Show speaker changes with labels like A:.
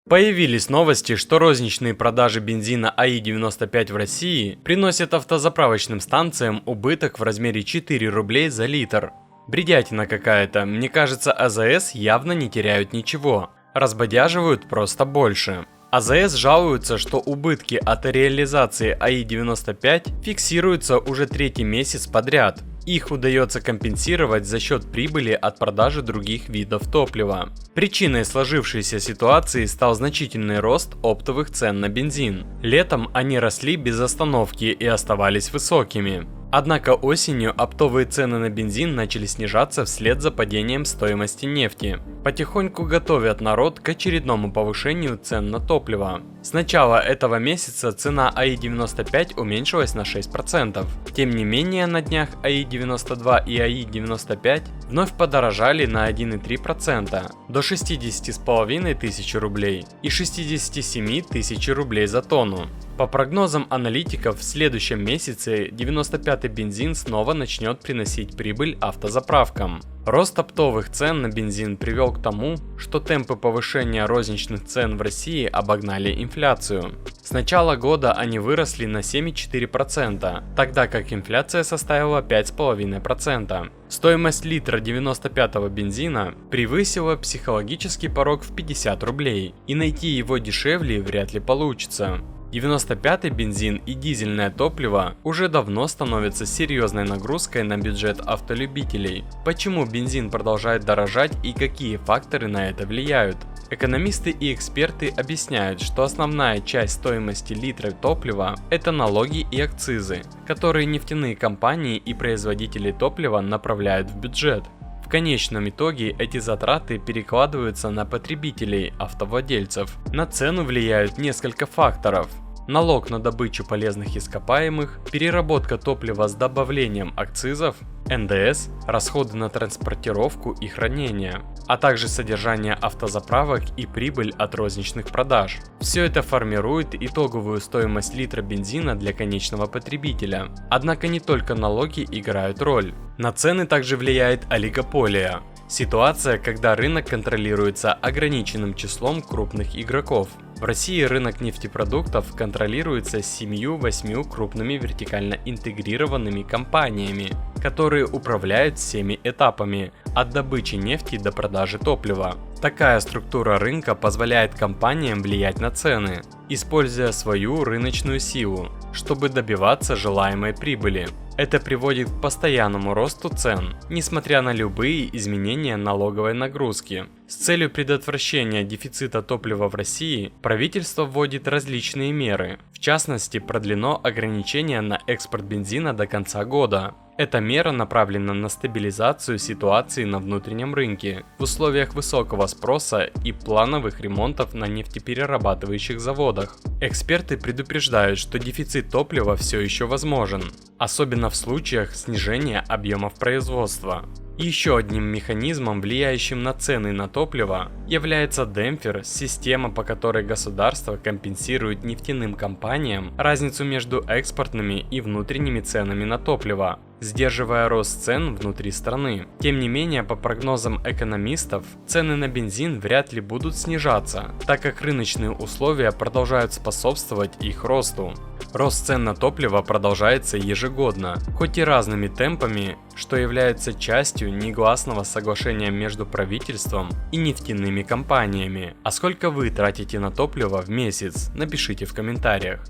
A: Появились новости, что розничные продажи бензина АИ-95 в России приносят автозаправочным станциям убыток в размере 4 рублей за литр. Бредятина какая-то, мне кажется, АЗС явно не теряют ничего, разбодяживают просто больше. АЗС жалуются, что убытки от реализации АИ-95 фиксируются уже третий месяц подряд. Их удается компенсировать за счет прибыли от продажи других видов топлива. Причиной сложившейся ситуации стал значительный рост оптовых цен на бензин. Летом они росли без остановки и оставались высокими. Однако осенью оптовые цены на бензин начали снижаться вслед за падением стоимости нефти. Потихоньку готовят народ к очередному повышению цен на топливо. С начала этого месяца цена АИ-95 уменьшилась на 6%. Тем не менее, на днях АИ-92 и АИ-95 вновь подорожали на 1,3% до 60,5 тысяч рублей и 67 тысяч рублей за тонну. По прогнозам аналитиков, в следующем месяце 95-й бензин снова начнет приносить прибыль автозаправкам. Рост оптовых цен на бензин привел к тому, что темпы повышения розничных цен в России обогнали инфляцию. С начала года они выросли на 7,4%, тогда как инфляция составила 5,5%. Стоимость литра 95-го бензина превысила психологический порог в 50 рублей, и найти его дешевле вряд ли получится. 95-й бензин и дизельное топливо уже давно становятся серьезной нагрузкой на бюджет автолюбителей. Почему бензин продолжает дорожать и какие факторы на это влияют? Экономисты и эксперты объясняют, что основная часть стоимости литра топлива – это налоги и акцизы, которые нефтяные компании и производители топлива направляют в бюджет. В конечном итоге эти затраты перекладываются на потребителей, автовладельцев. На цену влияют несколько факторов. Налог на добычу полезных ископаемых, переработка топлива с добавлением акцизов, НДС, расходы на транспортировку и хранение, а также содержание автозаправок и прибыль от розничных продаж. Все это формирует итоговую стоимость литра бензина для конечного потребителя. Однако не только налоги играют роль. На цены также влияет олигополия. Ситуация, когда рынок контролируется ограниченным числом крупных игроков. В России рынок нефтепродуктов контролируется 7-8 крупными вертикально интегрированными компаниями, которые управляют всеми этапами от добычи нефти до продажи топлива. Такая структура рынка позволяет компаниям влиять на цены, используя свою рыночную силу, чтобы добиваться желаемой прибыли. Это приводит к постоянному росту цен, несмотря на любые изменения налоговой нагрузки. С целью предотвращения дефицита топлива в России правительство вводит различные меры. В частности, продлено ограничение на экспорт бензина до конца года. Эта мера направлена на стабилизацию ситуации на внутреннем рынке в условиях высокого спроса и плановых ремонтов на нефтеперерабатывающих заводах. Эксперты предупреждают, что дефицит топлива все еще возможен, особенно в случаях снижения объемов производства. Еще одним механизмом, влияющим на цены на топливо, является демпфер, система, по которой государство компенсирует нефтяным компаниям разницу между экспортными и внутренними ценами на топливо, сдерживая рост цен внутри страны. Тем не менее, по прогнозам экономистов, цены на бензин вряд ли будут снижаться, так как рыночные условия продолжают способствовать их росту. Рост цен на топливо продолжается ежегодно, хоть и разными темпами, что является частью негласного соглашения между правительством и нефтяными компаниями. А сколько вы тратите на топливо в месяц? Напишите в комментариях.